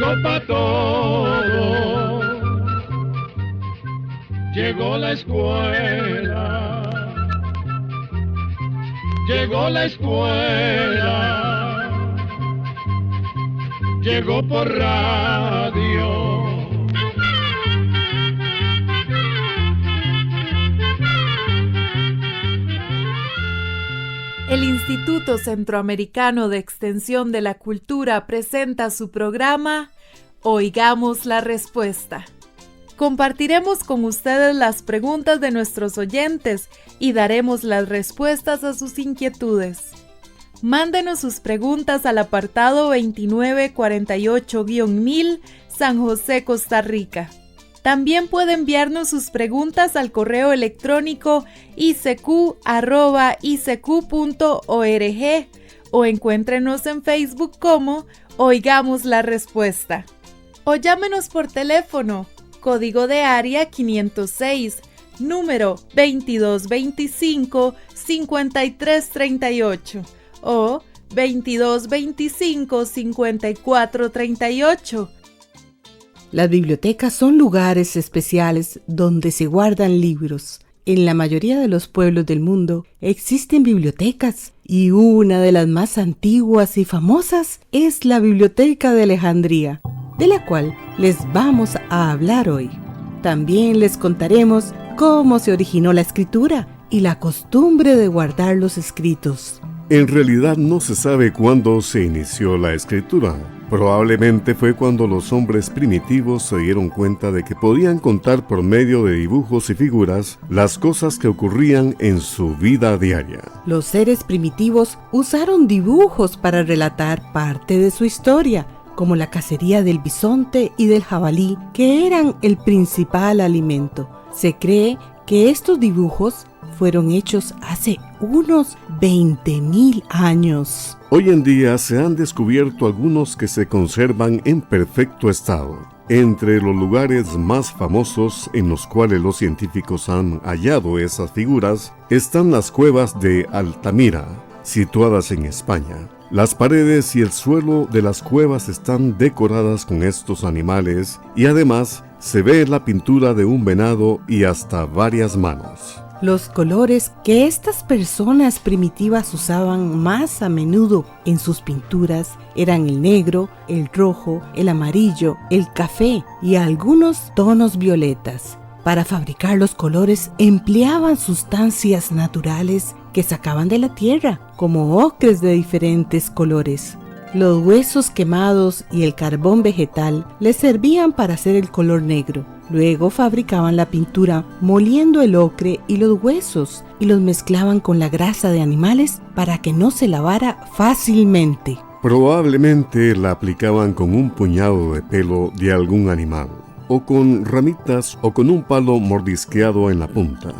llegó pa' todo, llegó la escuela, llegó la escuela, llegó por radio. El Instituto Centroamericano de Extensión de la Cultura presenta su programa Oigamos la Respuesta. Compartiremos con ustedes las preguntas de nuestros oyentes y daremos las respuestas a sus inquietudes. Mándenos sus preguntas al apartado 2948-1000, San José, Costa Rica. También puede enviarnos sus preguntas al correo electrónico icq@icq.org o encuéntrenos en Facebook como Oigamos la Respuesta. O llámenos por teléfono, código de área 506, número 2225-5338 o 2225-5438. Las bibliotecas son lugares especiales donde se guardan libros. En la mayoría de los pueblos del mundo existen bibliotecas y una de las más antiguas y famosas es la Biblioteca de Alejandría, de la cual les vamos a hablar hoy. También les contaremos cómo se originó la escritura y la costumbre de guardar los escritos. En realidad no se sabe cuándo se inició la escritura. Probablemente fue cuando los hombres primitivos se dieron cuenta de que podían contar por medio de dibujos y figuras las cosas que ocurrían en su vida diaria. Los seres primitivos usaron dibujos para relatar parte de su historia, como la cacería del bisonte y del jabalí, que eran el principal alimento. Se cree que estos dibujos fueron hechos hace unos 20.000 años. Hoy en día se han descubierto algunos que se conservan en perfecto estado. Entre los lugares más famosos en los cuales los científicos han hallado esas figuras están las cuevas de Altamira, situadas en España. Las paredes y el suelo de las cuevas están decoradas con estos animales y además se ve la pintura de un venado y hasta varias manos. Los colores que estas personas primitivas usaban más a menudo en sus pinturas eran el negro, el rojo, el amarillo, el café y algunos tonos violetas. Para fabricar los colores empleaban sustancias naturales que sacaban de la tierra, como ocres de diferentes colores. Los huesos quemados y el carbón vegetal les servían para hacer el color negro. Luego fabricaban la pintura moliendo el ocre y los huesos y los mezclaban con la grasa de animales para que no se lavara fácilmente. Probablemente la aplicaban con un puñado de pelo de algún animal, o con ramitas o con un palo mordisqueado en la punta.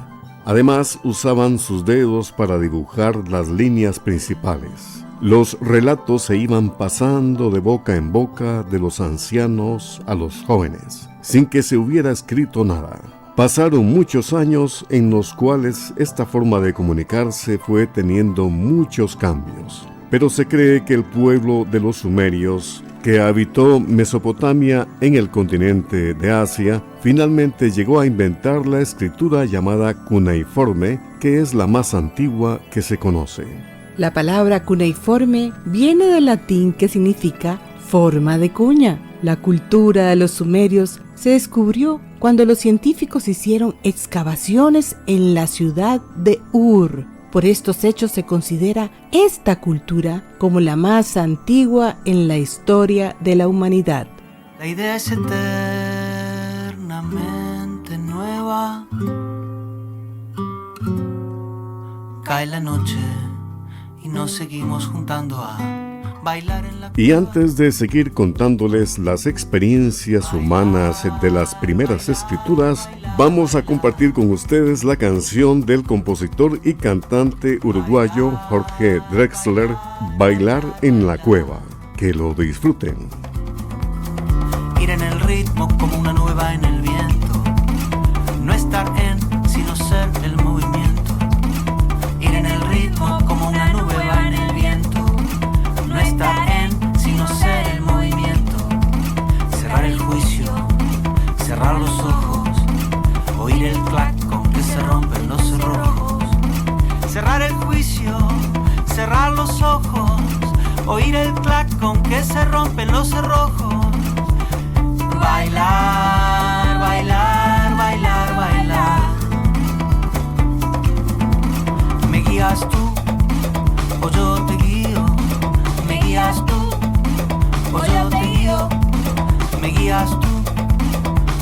Además, usaban sus dedos para dibujar las líneas principales. Los relatos se iban pasando de boca en boca de los ancianos a los jóvenes, sin que se hubiera escrito nada. Pasaron muchos años en los cuales esta forma de comunicarse fue teniendo muchos cambios. Pero se cree que el pueblo de los sumerios, que habitó Mesopotamia en el continente de Asia, finalmente llegó a inventar la escritura llamada cuneiforme, que es la más antigua que se conoce. La palabra cuneiforme viene del latín que significa forma de cuña. La cultura de los sumerios se descubrió cuando los científicos hicieron excavaciones en la ciudad de Ur. Por estos hechos se considera esta cultura como la más antigua en la historia de la humanidad. La idea es eternamente nueva. Cae la noche y nos seguimos juntando a bailar en la... Y antes de seguir contándoles las experiencias humanas de las primeras escrituras, vamos a compartir con ustedes la canción del compositor y cantante uruguayo Jorge Drexler, Bailar en la Cueva. Que lo disfruten. Ir en el ritmo como una nueva en el viento. No estar en, sino ser el movimiento. Ir en el ritmo como una nube va en el viento. No estar en, sino ser el movimiento. cerrar los ojos, oír el clac con que se rompen los cerrojos. Cerrar el juicio, cerrar los ojos, oír el clac con que se rompen los cerrojos. Bailar, bailar, bailar, bailar. Me guías tú o yo te guío. Me guías tú o yo te guío. Me guías tú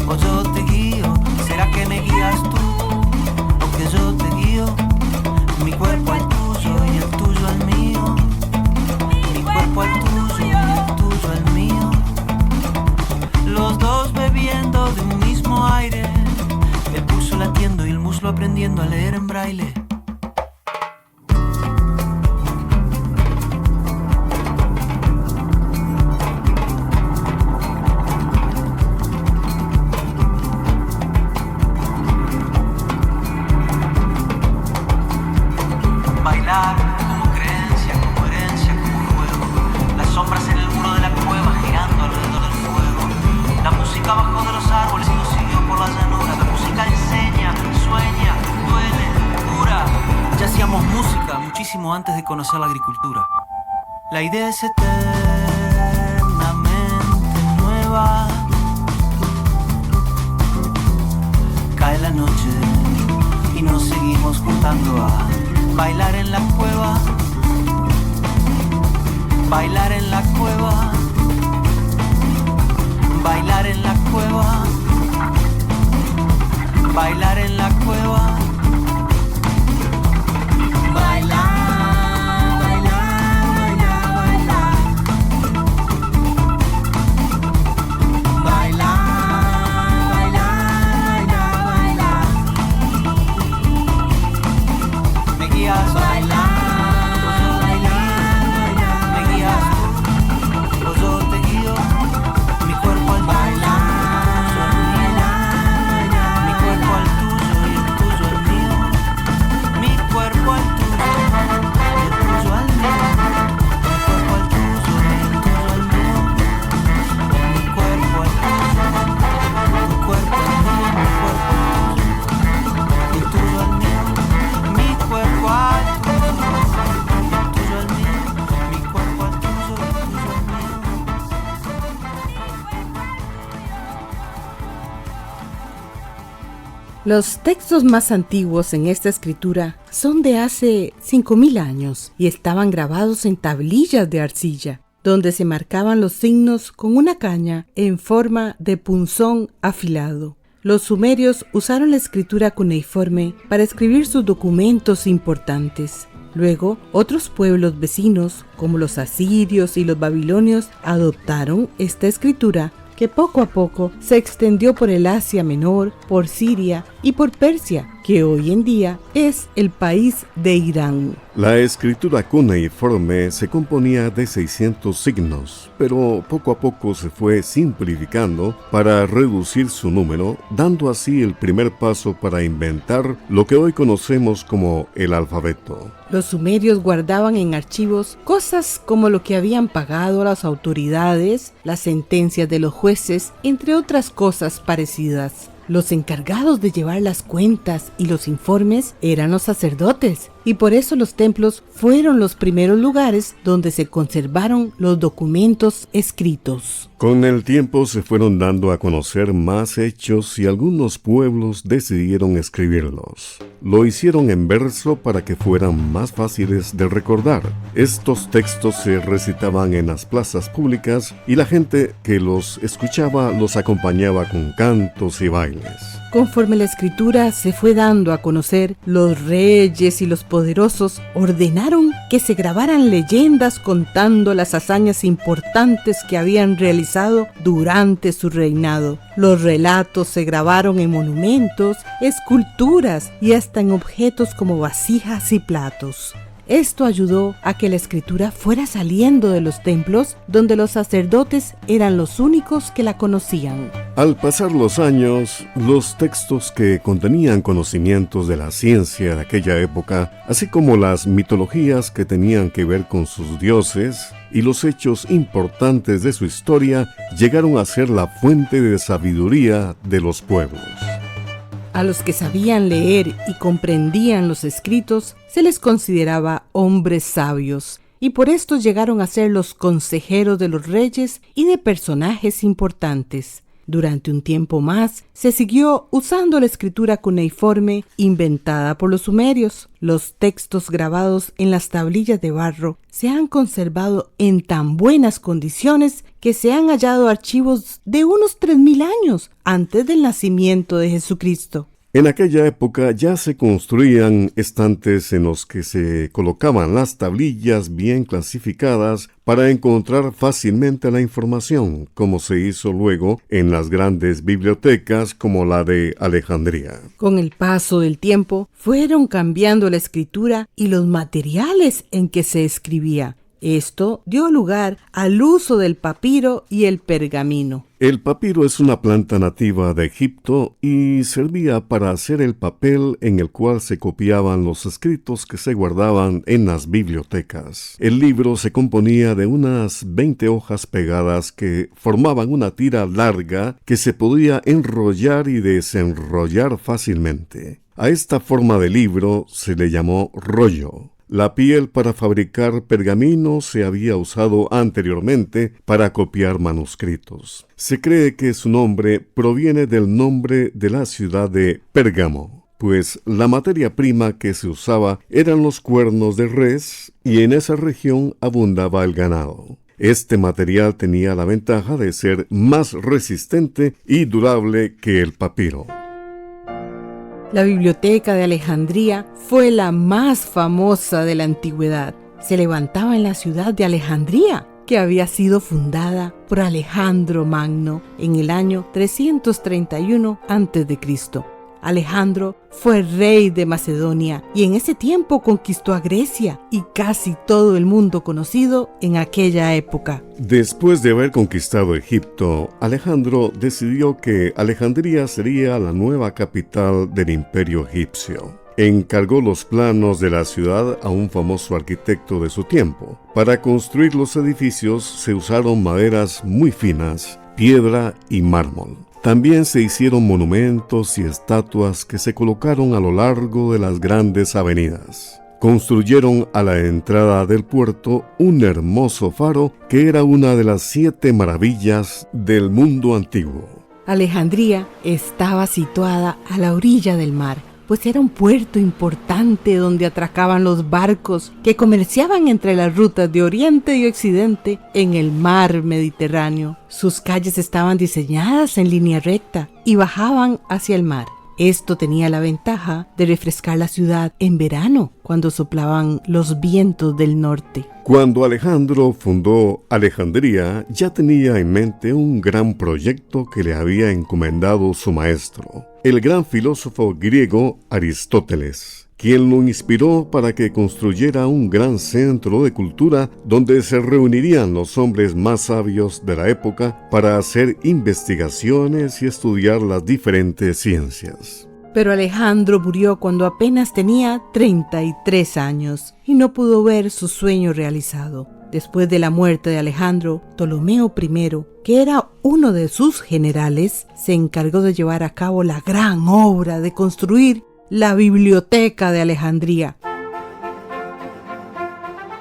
o yo te guío. ¿Será que me guías tú o que yo te guío? Mi cuerpo al tuyo y el tuyo al mío. Mi cuerpo al tuyo y el tuyo al mío. Los dos bebiendo de un mismo aire. El pulso latiendo y el muslo aprendiendo a leer en braille. Antes de conocer la agricultura. La idea es eternamente nueva. Cae la noche y nos seguimos juntando a bailar en la cueva. Bailar en la cueva. Bailar en la cueva. Bailar en la cueva. Los textos más antiguos en esta escritura son de hace 5000 años y estaban grabados en tablillas de arcilla, donde se marcaban los signos con una caña en forma de punzón afilado. Los sumerios usaron la escritura cuneiforme para escribir sus documentos importantes. Luego, otros pueblos vecinos, como los asirios y los babilonios, adoptaron esta escritura que poco a poco se extendió por el Asia Menor, por Siria y por Persia, que hoy en día es el país de Irán. La escritura cuneiforme se componía de 600 signos, pero poco a poco se fue simplificando para reducir su número, dando así el primer paso para inventar lo que hoy conocemos como el alfabeto. Los sumerios guardaban en archivos cosas como lo que habían pagado a las autoridades, las sentencias de los jueces, entre otras cosas parecidas. Los encargados de llevar las cuentas y los informes eran los sacerdotes, y por eso los templos fueron los primeros lugares donde se conservaron los documentos escritos. Con el tiempo se fueron dando a conocer más hechos y algunos pueblos decidieron escribirlos. Lo hicieron en verso para que fueran más fáciles de recordar. Estos textos se recitaban en las plazas públicas y la gente que los escuchaba los acompañaba con cantos y bailes. Conforme la escritura se fue dando a conocer, los reyes y los poderosos ordenaron que se grabaran leyendas contando las hazañas importantes que habían realizado durante su reinado. Los relatos se grabaron en monumentos, esculturas y hasta en objetos como vasijas y platos. Esto ayudó a que la escritura fuera saliendo de los templos, donde los sacerdotes eran los únicos que la conocían. Al pasar los años, los textos que contenían conocimientos de la ciencia de aquella época, así como las mitologías que tenían que ver con sus dioses y los hechos importantes de su historia, llegaron a ser la fuente de sabiduría de los pueblos. A los que sabían leer y comprendían los escritos, se les consideraba hombres sabios, y por esto llegaron a ser los consejeros de los reyes y de personajes importantes. Durante un tiempo más, se siguió usando la escritura cuneiforme inventada por los sumerios. Los textos grabados en las tablillas de barro se han conservado en tan buenas condiciones que se han hallado archivos de unos 3000 años antes del nacimiento de Jesucristo. En aquella época ya se construían estantes en los que se colocaban las tablillas bien clasificadas para encontrar fácilmente la información, como se hizo luego en las grandes bibliotecas como la de Alejandría. Con el paso del tiempo, fueron cambiando la escritura y los materiales en que se escribía. Esto dio lugar al uso del papiro y el pergamino. El papiro es una planta nativa de Egipto y servía para hacer el papel en el cual se copiaban los escritos que se guardaban en las bibliotecas. El libro se componía de unas 20 hojas pegadas que formaban una tira larga que se podía enrollar y desenrollar fácilmente. A esta forma de libro se le llamó rollo. La piel para fabricar pergamino se había usado anteriormente para copiar manuscritos. Se cree que su nombre proviene del nombre de la ciudad de Pérgamo, pues la materia prima que se usaba eran los cuernos de res y en esa región abundaba el ganado. Este material tenía la ventaja de ser más resistente y durable que el papiro. La Biblioteca de Alejandría fue la más famosa de la antigüedad. Se levantaba en la ciudad de Alejandría, que había sido fundada por Alejandro Magno en el año 331 a.C. Alejandro fue rey de Macedonia y en ese tiempo conquistó a Grecia y casi todo el mundo conocido en aquella época. Después de haber conquistado Egipto, Alejandro decidió que Alejandría sería la nueva capital del imperio egipcio. Encargó los planos de la ciudad a un famoso arquitecto de su tiempo. Para construir los edificios se usaron maderas muy finas, piedra y mármol. También se hicieron monumentos y estatuas que se colocaron a lo largo de las grandes avenidas. Construyeron a la entrada del puerto un hermoso faro que era una de las 7 maravillas del mundo antiguo. Alejandría estaba situada a la orilla del mar, pues era un puerto importante donde atracaban los barcos que comerciaban entre las rutas de Oriente y Occidente en el mar Mediterráneo. Sus calles estaban diseñadas en línea recta y bajaban hacia el mar. Esto tenía la ventaja de refrescar la ciudad en verano, cuando soplaban los vientos del norte. Cuando Alejandro fundó Alejandría, ya tenía en mente un gran proyecto que le había encomendado su maestro, el gran filósofo griego Aristóteles, quien lo inspiró para que construyera un gran centro de cultura donde se reunirían los hombres más sabios de la época para hacer investigaciones y estudiar las diferentes ciencias. Pero Alejandro murió cuando apenas tenía 33 años y no pudo ver su sueño realizado. Después de la muerte de Alejandro, Ptolomeo I, que era uno de sus generales, se encargó de llevar a cabo la gran obra de construir la Biblioteca de Alejandría.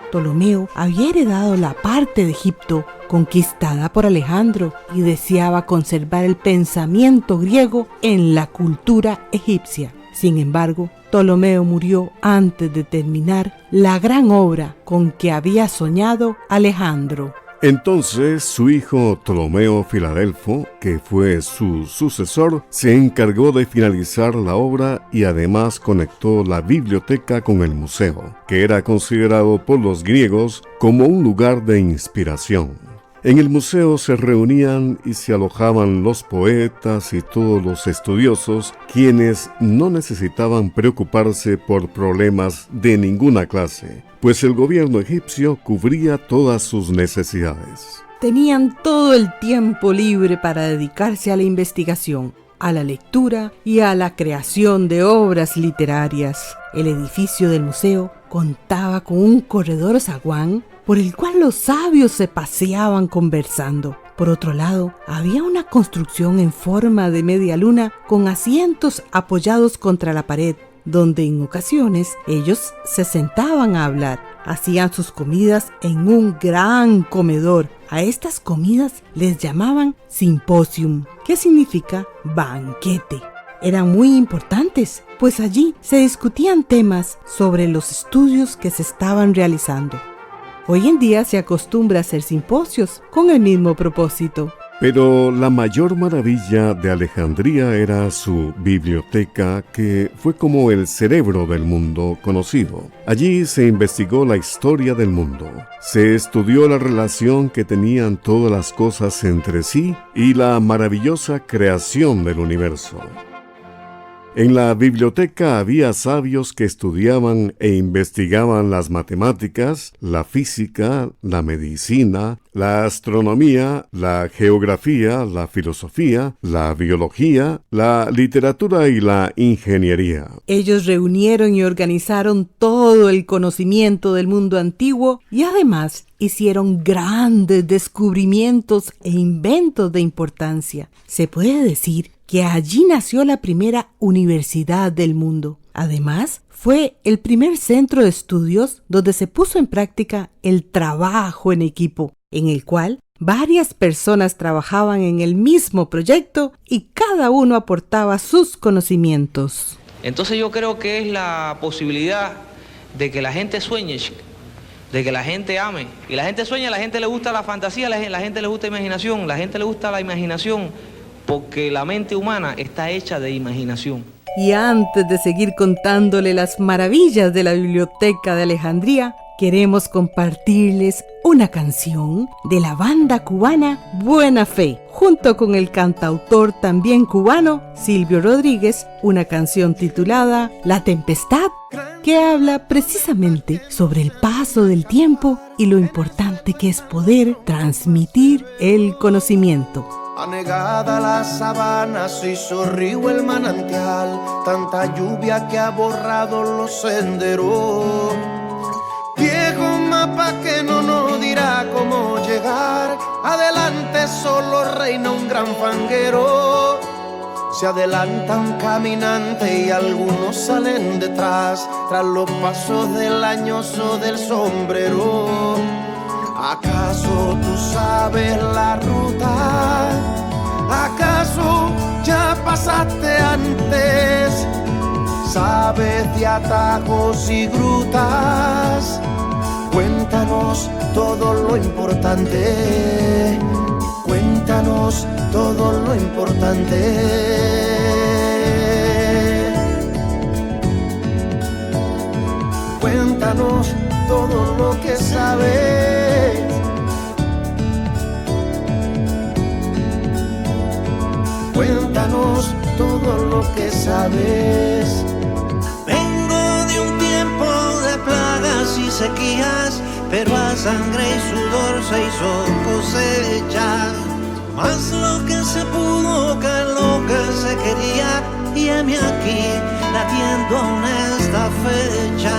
Ptolomeo había heredado la parte de Egipto conquistada por Alejandro y deseaba conservar el pensamiento griego en la cultura egipcia. Sin embargo, Ptolomeo murió antes de terminar la gran obra con que había soñado Alejandro. Entonces su hijo Ptolomeo Filadelfo, que fue su sucesor, se encargó de finalizar la obra y además conectó la biblioteca con el museo, que era considerado por los griegos como un lugar de inspiración. En el museo se reunían y se alojaban los poetas y todos los estudiosos, quienes no necesitaban preocuparse por problemas de ninguna clase, pues el gobierno egipcio cubría todas sus necesidades. Tenían todo el tiempo libre para dedicarse a la investigación, a la lectura y a la creación de obras literarias. El edificio del museo contaba con un corredor zaguán por el cual los sabios se paseaban conversando. Por otro lado, había una construcción en forma de media luna con asientos apoyados contra la pared, donde en ocasiones ellos se sentaban a hablar. Hacían sus comidas en un gran comedor. A estas comidas les llamaban simposium, que significa banquete. Eran muy importantes, pues allí se discutían temas sobre los estudios que se estaban realizando. Hoy en día se acostumbra a hacer simposios con el mismo propósito. Pero la mayor maravilla de Alejandría era su biblioteca, que fue como el cerebro del mundo conocido. Allí se investigó la historia del mundo, se estudió la relación que tenían todas las cosas entre sí y la maravillosa creación del universo. En la biblioteca había sabios que estudiaban e investigaban las matemáticas, la física, la medicina, la astronomía, la geografía, la filosofía, la biología, la literatura y la ingeniería. Ellos reunieron y organizaron todo el conocimiento del mundo antiguo y además hicieron grandes descubrimientos e inventos de importancia. Se puede decir que allí nació la primera universidad del mundo. Además, fue el primer centro de estudios donde se puso en práctica el trabajo en equipo, en el cual varias personas trabajaban en el mismo proyecto y cada uno aportaba sus conocimientos. Entonces yo creo que es la posibilidad de que la gente sueñe, de que la gente ame. Y la gente sueña, a la gente le gusta la fantasía, a la gente le gusta la imaginación, la gente le gusta la imaginación, porque la mente humana está hecha de imaginación. Y antes de seguir contándole las maravillas de la Biblioteca de Alejandría, queremos compartirles una canción de la banda cubana Buena Fe, junto con el cantautor también cubano Silvio Rodríguez, una canción titulada La Tempestad, que habla precisamente sobre el paso del tiempo y lo importante que es poder transmitir el conocimiento. Anegada la sabana, se hizo río el manantial, tanta lluvia que ha borrado los senderos. Viejo mapa que no nos dirá cómo llegar, adelante solo reina un gran fanguero. Se adelanta un caminante y algunos salen detrás, tras los pasos del añoso del sombrero. ¿Acaso tú sabes la ruta? ¿Acaso ya pasaste antes? ¿Sabes de atajos y grutas? Cuéntanos todo lo importante. Cuéntanos todo lo importante. Cuéntanos todo lo que sabes. Cuéntanos todo lo que sabes. Vengo de un tiempo de plagas y sequías, pero a sangre y sudor se hizo cosecha. Más lo que se pudo que lo que se quería, y heme aquí latiendo en esta fecha.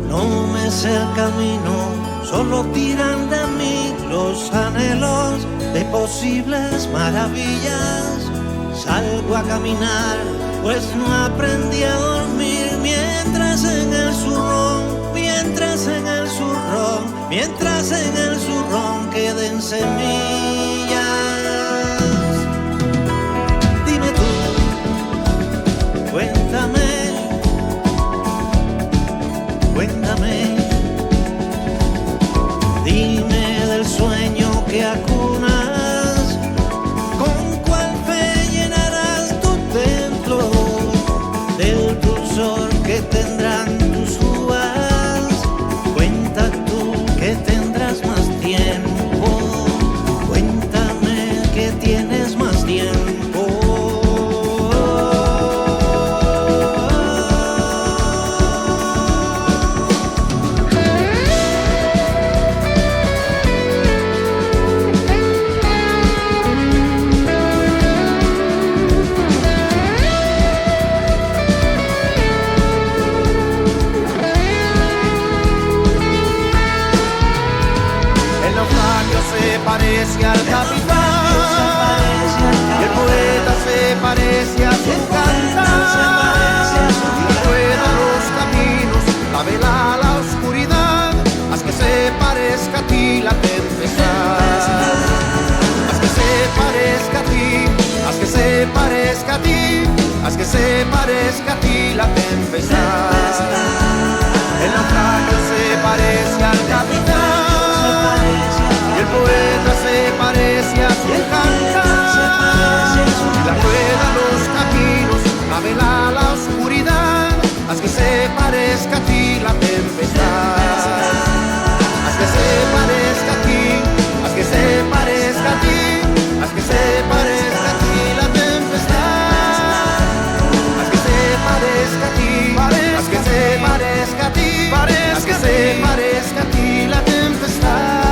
No me sé el camino, solo tiran de mí los anhelos de posibles maravillas. Salgo a caminar, pues no aprendí a dormir, mientras en el zurrón, mientras en el zurrón, mientras en el zurrón queden semillas. Dime tú, cuéntame, cuéntame, dime del sueño que acunas, con cuál fe llenarás tu templo, del dulzor que tendrán tus uvas. Cuenta tú que tendrás más tiempo parezca a ti, haz que se parezca a ti la tempestad. El naufragio se parece al capitán y el poeta se parece a quien canta. La rueda, los caminos, navega la oscuridad, haz que se parezca a ti la tempestad. Haz que se parezca a ti, haz que se parezca a ti, haz que se parezca a ti la tempestad. Haz que se parezca a ti, haz que se parezca a ti, haz que se parezca a ti la tempestad.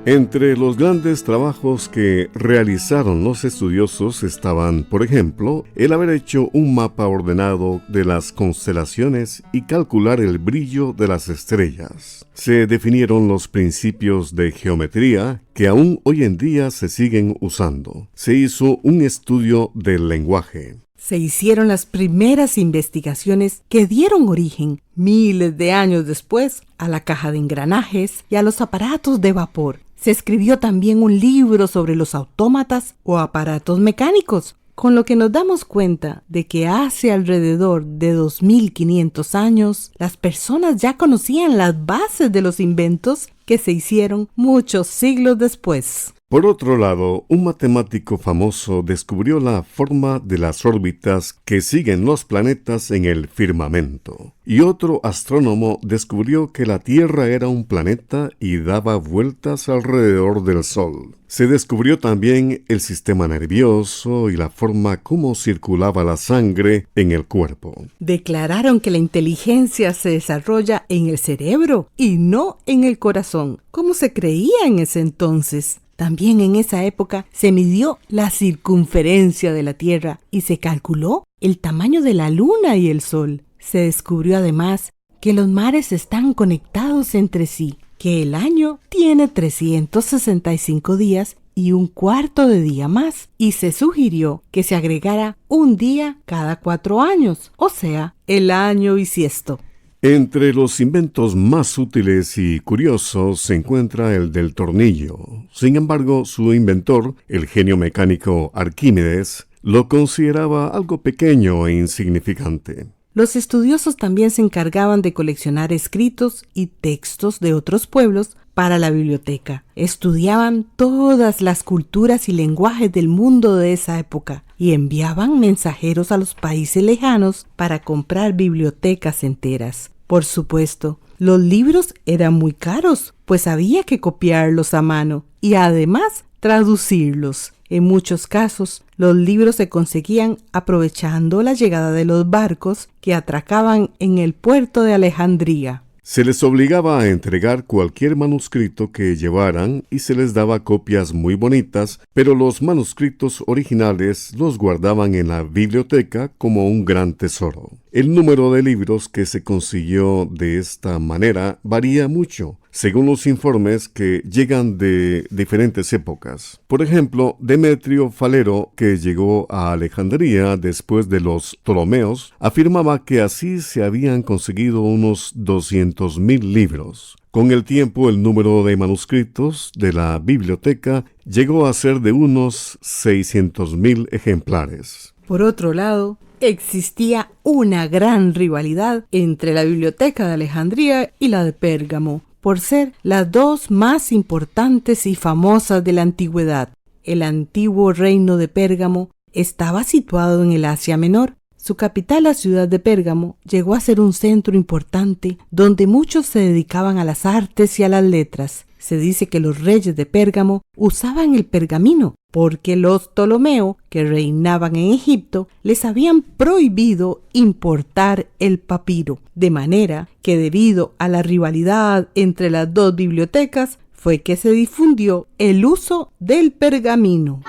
Entre los grandes trabajos que realizaron los estudiosos estaban, por ejemplo, el haber hecho un mapa ordenado de las constelaciones y calcular el brillo de las estrellas. Se definieron los principios de geometría que aún hoy en día se siguen usando. Se hizo un estudio del lenguaje. Se hicieron las primeras investigaciones que dieron origen, miles de años después, a la caja de engranajes y a los aparatos de vapor. Se escribió también un libro sobre los autómatas o aparatos mecánicos, con lo que nos damos cuenta de que hace alrededor de 2500 años, las personas ya conocían las bases de los inventos que se hicieron muchos siglos después. Por otro lado, un matemático famoso descubrió la forma de las órbitas que siguen los planetas en el firmamento. Y otro astrónomo descubrió que la Tierra era un planeta y daba vueltas alrededor del Sol. Se descubrió también el sistema nervioso y la forma como circulaba la sangre en el cuerpo. Declararon que la inteligencia se desarrolla en el cerebro y no en el corazón, como se creía en ese entonces. También en esa época se midió la circunferencia de la Tierra y se calculó el tamaño de la Luna y el Sol. Se descubrió además que los mares están conectados entre sí, que el año tiene 365 días y un cuarto de día más, y se sugirió que se agregara un día cada 4 años, o sea, el año bisiesto. Entre los inventos más útiles y curiosos se encuentra el del tornillo. Sin embargo, su inventor, el genio mecánico Arquímedes, lo consideraba algo pequeño e insignificante. Los estudiosos también se encargaban de coleccionar escritos y textos de otros pueblos para la biblioteca. Estudiaban todas las culturas y lenguajes del mundo de esa época y enviaban mensajeros a los países lejanos para comprar bibliotecas enteras. Por supuesto, los libros eran muy caros, pues había que copiarlos a mano y además traducirlos. En muchos casos, los libros se conseguían aprovechando la llegada de los barcos que atracaban en el puerto de Alejandría. Se les obligaba a entregar cualquier manuscrito que llevaran y se les daba copias muy bonitas, pero los manuscritos originales los guardaban en la biblioteca como un gran tesoro. El número de libros que se consiguió de esta manera varía mucho, según los informes que llegan de diferentes épocas. Por ejemplo, Demetrio Falero, que llegó a Alejandría después de los Ptolomeos, afirmaba que así se habían conseguido unos 200,000 libros. Con el tiempo, el número de manuscritos de la biblioteca llegó a ser de unos 600,000 ejemplares. Por otro lado, existía una gran rivalidad entre la biblioteca de Alejandría y la de Pérgamo, por ser las dos más importantes y famosas de la antigüedad. El antiguo reino de Pérgamo estaba situado en el Asia Menor. Su capital, la ciudad de Pérgamo, llegó a ser un centro importante donde muchos se dedicaban a las artes y a las letras. Se dice que los reyes de Pérgamo usaban el pergamino porque los Ptolomeo, que reinaban en Egipto, les habían prohibido importar el papiro. De manera que debido a la rivalidad entre las dos bibliotecas fue que se difundió el uso del pergamino.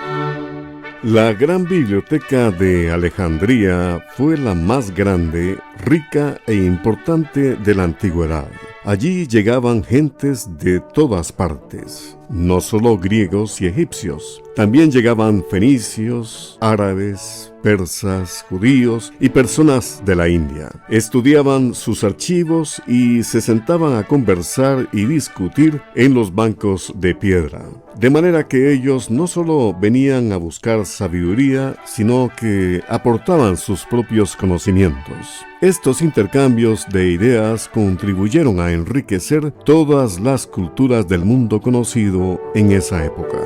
La gran biblioteca de Alejandría fue la más grande, rica e importante de la antigüedad. Allí llegaban gentes de todas partes. no solo griegos y egipcios. También llegaban fenicios, árabes, persas, judíos y personas de la India. Estudiaban sus archivos y se sentaban a conversar y discutir en los bancos de piedra. De manera que ellos no solo venían a buscar sabiduría, sino que aportaban sus propios conocimientos. Estos intercambios de ideas contribuyeron a enriquecer todas las culturas del mundo conocido en esa época.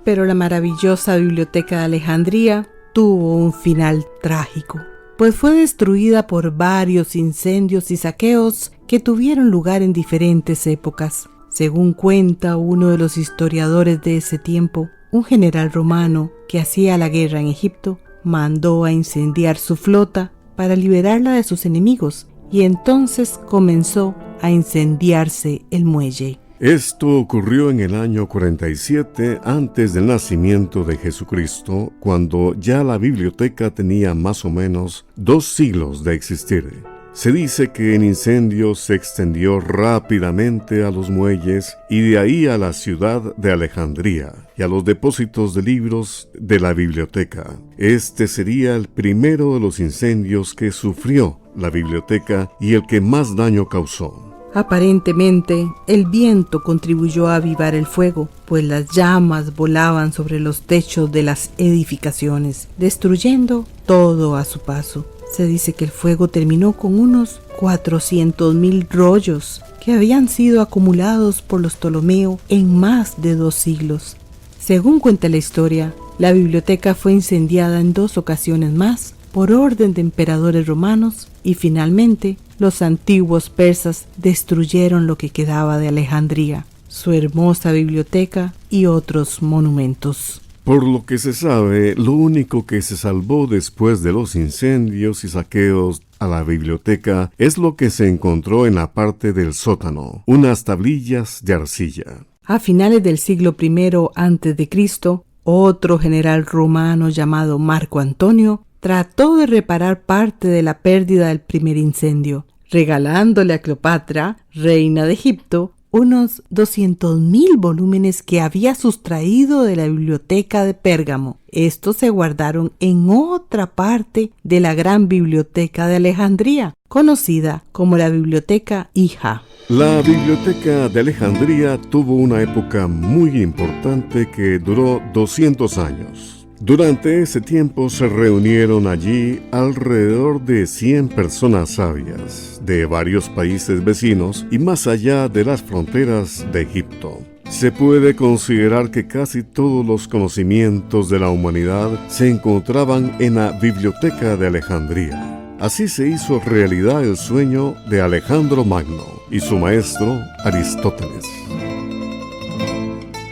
Pero la maravillosa Biblioteca de Alejandría tuvo un final trágico, pues fue destruida por varios incendios y saqueos que tuvieron lugar en diferentes épocas. Según cuenta uno de los historiadores de ese tiempo, un general romano que hacía la guerra en Egipto mandó a incendiar su flota para liberarla de sus enemigos, y entonces comenzó a incendiarse el muelle. Esto ocurrió en el año 47 antes del nacimiento de Jesucristo, cuando ya la biblioteca tenía más o menos 2 siglos de existir. Se dice que el incendio se extendió rápidamente a los muelles y de ahí a la ciudad de Alejandría y a los depósitos de libros de la biblioteca. Este sería el primero de los incendios que sufrió la biblioteca y el que más daño causó. Aparentemente, el viento contribuyó a avivar el fuego, pues las llamas volaban sobre los techos de las edificaciones, destruyendo todo a su paso. Se dice que el fuego terminó con unos 400,000 rollos que habían sido acumulados por los Ptolomeo en más de 2 siglos. Según cuenta la historia, la biblioteca fue incendiada en 2 ocasiones más por orden de emperadores romanos y finalmente los antiguos persas destruyeron lo que quedaba de Alejandría, su hermosa biblioteca y otros monumentos. Por lo que se sabe, lo único que se salvó después de los incendios y saqueos a la biblioteca es lo que se encontró en la parte del sótano, unas tablillas de arcilla. A finales del siglo I a.C., otro general romano llamado Marco Antonio trató de reparar parte de la pérdida del primer incendio, regalándole a Cleopatra, reina de Egipto, unos 200,000 volúmenes que había sustraído de la biblioteca de Pérgamo. Estos se guardaron en otra parte de la gran biblioteca de Alejandría, conocida como la Biblioteca Hija. La biblioteca de Alejandría tuvo una época muy importante que duró 200 años. Durante ese tiempo se reunieron allí alrededor de 100 personas sabias de varios países vecinos y más allá de las fronteras de Egipto. Se puede considerar que casi todos los conocimientos de la humanidad se encontraban en la Biblioteca de Alejandría. Así se hizo realidad el sueño de Alejandro Magno y su maestro Aristóteles.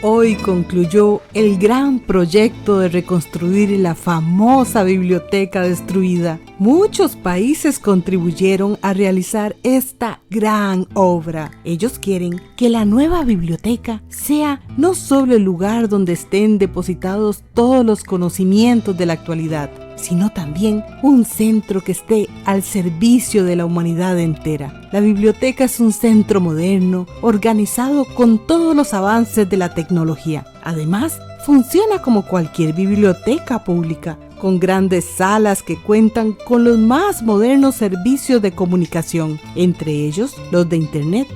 Hoy concluyó el gran proyecto de reconstruir la famosa biblioteca destruida. Muchos países contribuyeron a realizar esta gran obra. Ellos quieren que la nueva biblioteca sea no solo el lugar donde estén depositados todos los conocimientos de la actualidad, sino también un centro que esté al servicio de la humanidad entera. La biblioteca es un centro moderno, organizado con todos los avances de la tecnología. Además, funciona como cualquier biblioteca pública, con grandes salas que cuentan con los más modernos servicios de comunicación, entre ellos los de Internet.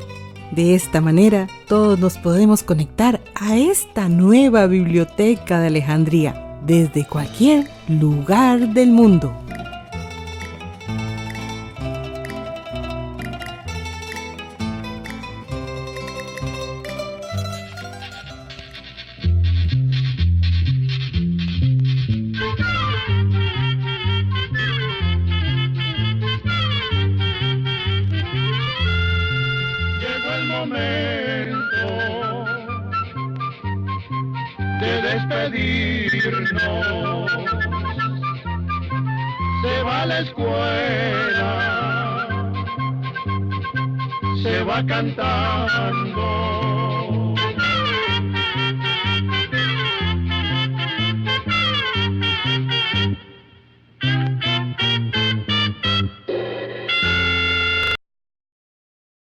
De esta manera, todos nos podemos conectar a esta nueva biblioteca de Alejandría, desde cualquier lugar del mundo. Llegó el momento de despedirnos. Se va a la escuela, se va cantando.